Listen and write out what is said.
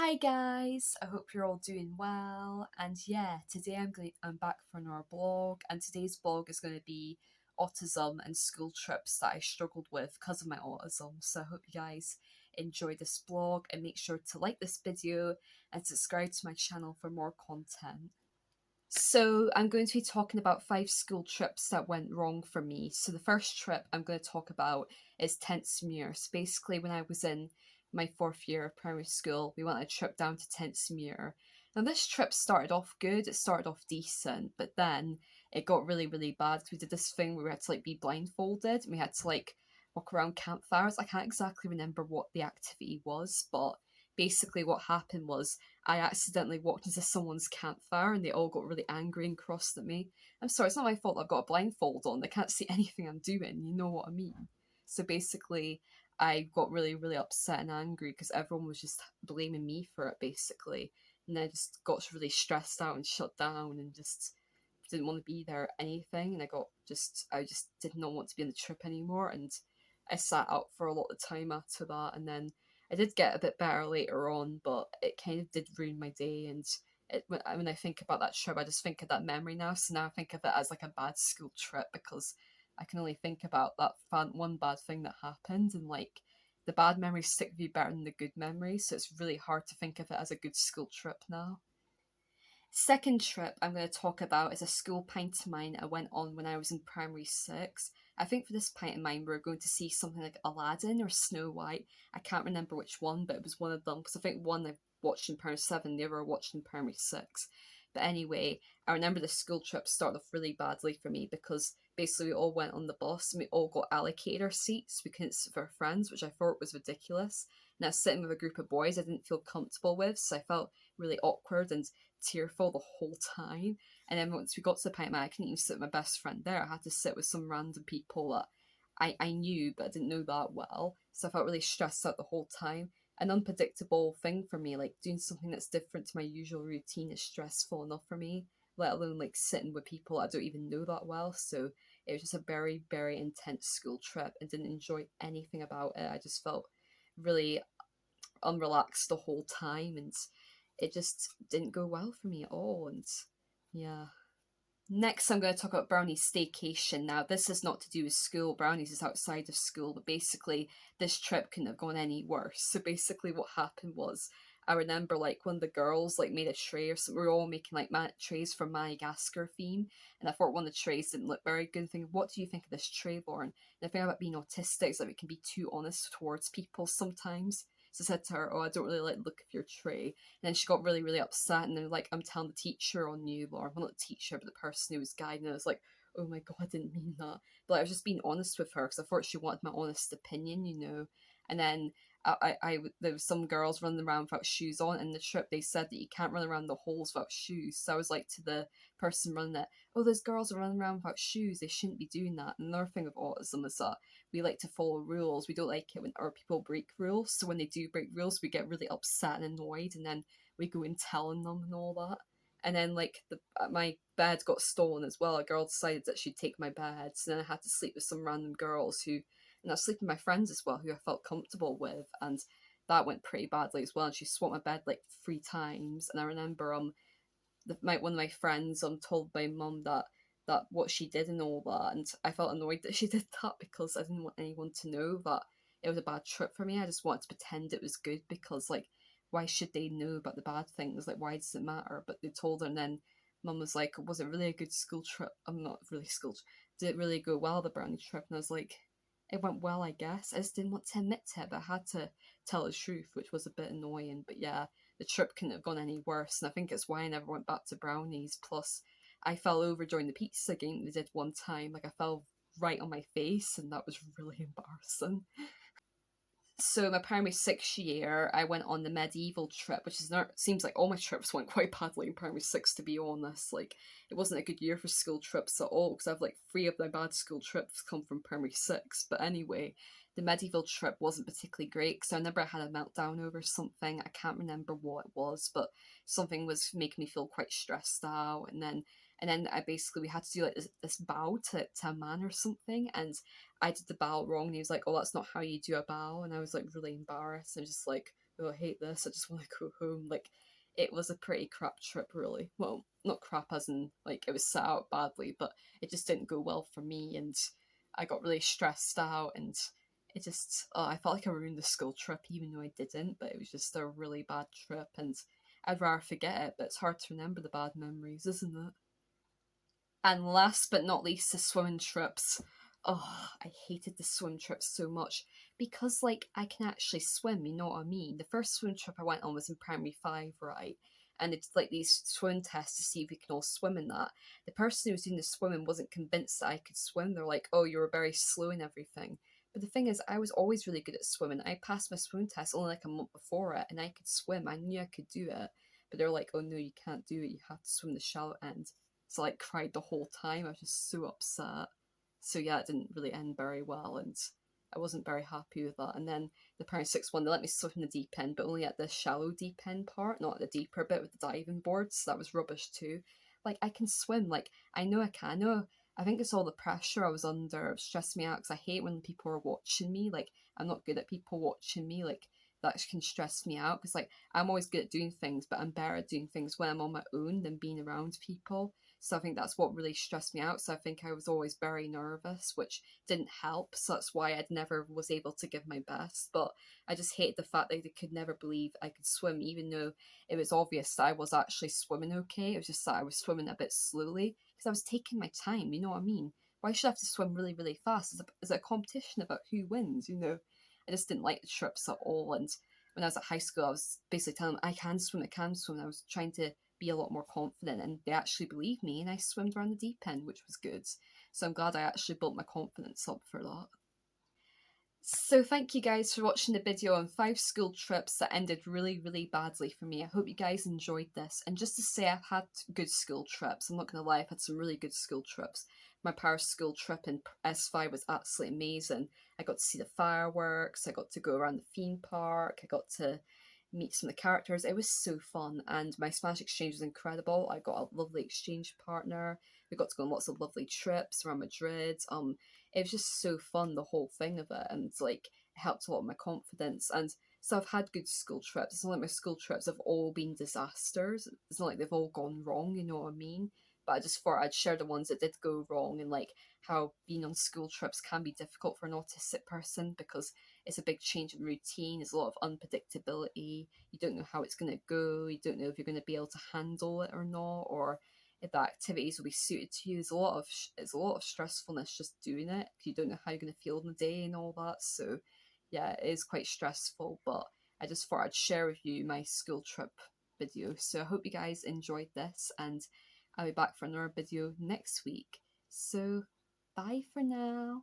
Hi guys, I hope you're all doing well. And yeah, today I'm back for another blog, and today's blog is going to be autism and school trips that I struggled with because of my autism. So I hope you guys enjoy this blog and make sure to like this video and subscribe to my channel for more content. So I'm going to be talking about 5 school trips that went wrong for me. So the first trip I'm going to talk about is Tentsmuir. So basically, when I was in my 4th year of primary school, we went on a trip down to Tentsmuir. Now this trip started off good. It started off decent, but then it got really, really bad because we did this thing where we had to be blindfolded and we had to walk around campfires. I can't exactly remember what the activity was, but basically what happened was I accidentally walked into someone's campfire and they all got really angry and crossed at me. I'm sorry, it's not my fault I've got a blindfold on. They can't see anything I'm doing, you know what I mean? So basically, I got really, really upset and angry because everyone was just blaming me for it, basically. And I just got really stressed out and shut down and just didn't want to be there or anything. And I just did not want to be on the trip anymore. And I sat out for a lot of time after that. And then I did get a bit better later on, but it kind of did ruin my day. And when I think about that trip, I just think of that memory now. So now I think of it as like a bad school trip because I can only think about that one bad thing that happened, and the bad memories stick with you better than the good memories. So it's really hard to think of it as a good school trip now. Second trip I'm going to talk about is a school pint of mine I went on when I was in primary six. I think for this pint of mine, we are going to see something like Aladdin or Snow White. I can't remember which one, but it was one of them because I think one I watched in primary seven, the other I watched in primary six. But anyway, I remember the school trip started off really badly for me because basically we all went on the bus and we all got allocated our seats. We couldn't sit with our friends, which I thought was ridiculous. And I was sitting with a group of boys I didn't feel comfortable with, so I felt really awkward and tearful the whole time. And then once we got to the pint man, I couldn't even sit with my best friend there. I had to sit with some random people that I knew but I didn't know that well. So I felt really stressed out the whole time. An unpredictable thing for me, like doing something that's different to my usual routine is stressful enough for me, let alone like sitting with people I don't even know that well. So it was just a very, very intense school trip and didn't enjoy anything about it. I just felt really unrelaxed the whole time and it just didn't go well for me at all. And yeah. Next, I'm going to talk about Brownie's staycation. Now, this is not to do with school. Brownie's is outside of school, but basically, this trip couldn't have gone any worse. So basically, what happened was, I remember one of the girls made a tray or something. We were all making trays for Madagascar theme, and I thought one of the trays didn't look very good. Thinking, what do you think of this tray, Lauren? And the thing about being autistic is that we can be too honest towards people sometimes. So I said to her, "Oh, I don't really like the look of your tray." And then she got really, really upset, and then I'm telling the teacher on you, Laura. Well, not the teacher, but the person who was guiding. And I was like, oh my god, I didn't mean that. But I was just being honest with her because I thought she wanted my honest opinion, you know. And then there was some girls running around without shoes on. And the trip they said that you can't run around the halls without shoes. So I was like to the person running it, oh, those girls are running around without shoes. They shouldn't be doing that. And another thing of autism is that we like to follow rules. We don't like it when other people break rules. So when they do break rules, we get really upset and annoyed, and then we go in telling them and all that. And then my bed got stolen as well. A girl decided that she'd take my bed, so then I had to sleep with some random girls and I was sleeping with my friends as well, who I felt comfortable with, and that went pretty badly as well. And she swapped my bed 3 times, and I remember one of my friends told my mum that what she did and all that, and I felt annoyed that she did that because I didn't want anyone to know that it was a bad trip for me. I just wanted to pretend it was good because why should they know about the bad things? Why does it matter? But they told her, and then mum was like, was it really a good school trip? I'm not really school. Did it really go well, the brownie trip? And I was like, it went well, I guess. I just didn't want to admit to it, but I had to tell the truth, which was a bit annoying. But yeah, the trip couldn't have gone any worse, and I think it's why I never went back to brownies. Plus, I fell over during the pizza game they did one time. I fell right on my face, and that was really embarrassing. So my primary six year, I went on the medieval trip, which is not seems like all my trips went quite badly in primary six. To be honest, it wasn't a good year for school trips at all because I've 3 of my bad school trips come from primary six. But anyway, the medieval trip wasn't particularly great because I remember I had a meltdown over something. I can't remember what it was, but something was making me feel quite stressed out, and then I basically we had to do this bow to a man or something, and I did the bow wrong, and he was like, "Oh, that's not how you do a bow," and I was really embarrassed. I was just like, oh, I hate this, I just want to go home. Like, it was a pretty crap trip, really. Well, not crap as in, like, it was set out badly, but it just didn't go well for me, and I got really stressed out, and it just, I felt like I ruined the school trip, even though I didn't, but it was just a really bad trip, and I'd rather forget it, but it's hard to remember the bad memories, isn't it? And last but not least, the swimming trips. Oh, I hated the swim trips so much because, like, I can actually swim, you know what I mean? The first swim trip I went on was in primary five, right? And it's like these swim tests to see if we can all swim in that. The person who was doing the swimming wasn't convinced that I could swim. They're like, oh, you were very slow and everything. But the thing is, I was always really good at swimming. I passed my swim test only like a month before it, and I could swim. I knew I could do it. But they're like, oh no, you can't do it. You have to swim the shallow end. So I like cried the whole time. I was just so upset. So yeah, it didn't really end very well, and I wasn't very happy with that. And then the primary six one, they let me swim in the deep end, but only at the shallow deep end part, not at the deeper bit with the diving boards. So that was rubbish too. Like, I can swim. Like, I know I can. I know. I think it's all the pressure I was under. It stressed me out because I hate when people are watching me. Like, I'm not good at people watching me. Like, that can stress me out because, like, I'm always good at doing things, but I'm better at doing things when I'm on my own than being around people. So I think that's what really stressed me out. So I think I was always very nervous, which didn't help. So that's why I never was able to give my best. But I just hated the fact that they could never believe I could swim, even though it was obvious that I was actually swimming okay. It was just that I was swimming a bit slowly because I was taking my time. You know what I mean? Why should I have to swim really, really fast? Is it a competition about who wins? You know, I just didn't like the trips at all. And when I was at high school, I was basically telling them I can swim, I can swim. I was trying to be a lot more confident, and they actually believed me, and I swam around the deep end, which was good. So I'm glad I actually built my confidence up for that. So thank you guys for watching the video on 5 school trips that ended really, really badly for me. I hope you guys enjoyed this. And just to say, I've had good school trips. I'm not going to lie, I've had some really good school trips. My power school trip in S5 was absolutely amazing. I got to see the fireworks, I got to go around the theme park, I got to meet some of the characters. It was so fun, and my Spanish exchange was incredible. I got a lovely exchange partner. We got to go on lots of lovely trips around Madrid. It was just so fun, the whole thing of it, and like it helped a lot of my confidence. And so I've had good school trips. It's not like my school trips have all been disasters. It's not like they've all gone wrong, you know what I mean? But I just thought I'd share the ones that did go wrong, and like how being on school trips can be difficult for an autistic person because it's a big change in routine. There's a lot of unpredictability. You don't know how it's going to go. You don't know if you're going to be able to handle it or not, or if the activities will be suited to you. There's a lot of stressfulness just doing it. You don't know how you're going to feel in the day and all that. So yeah, it is quite stressful. But I just thought I'd share with you my school trip video. So I hope you guys enjoyed this, and I'll be back for another video next week. So bye for now.